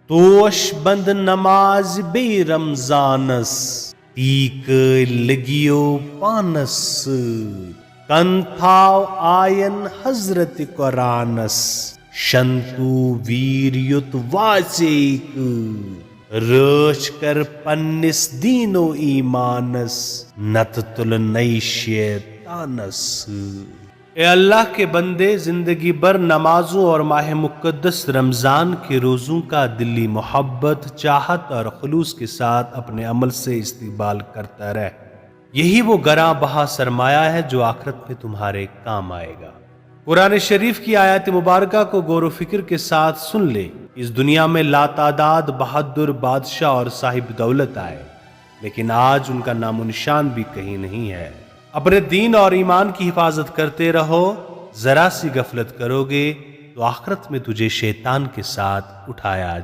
توش بند نماز بے رمضانس تیک لگیو پانس کن تھاو آین حضرت قرآنس شنتو ویر یت واچیک رچ کر پنس دین و ایمانس نت تل نئی شیطانس۔ اے اللہ کے بندے، زندگی بھر نمازوں اور ماہ مقدس رمضان کے روزوں کا دلی محبت، چاہت اور خلوص کے ساتھ اپنے عمل سے استقبال کرتا رہ۔ یہی وہ گراں بہا سرمایہ ہے جو آخرت میں تمہارے کام آئے گا۔ قرآن شریف کی آیات مبارکہ کو غور و فکر کے ساتھ سن لے۔ اس دنیا میں لاتعداد بہادر بادشاہ اور صاحب دولت آئے، لیکن آج ان کا نام و نشان بھی کہیں نہیں ہے۔ اپنے دین اور ایمان کی حفاظت کرتے رہو، ذرا سی غفلت کرو گے تو آخرت میں تجھے شیطان کے ساتھ اٹھایا